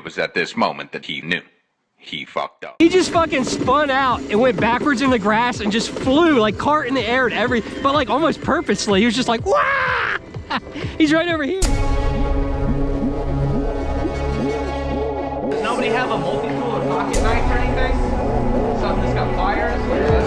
was at this moment that he knew. He fucked up. He just fucking spun out and went backwards in the grass and just flew like cart in the air and but like almost purposely. He was just like, wah! He's right over here. Does nobody have a multi-tool or pocket knife or anything? Something that's got pliers?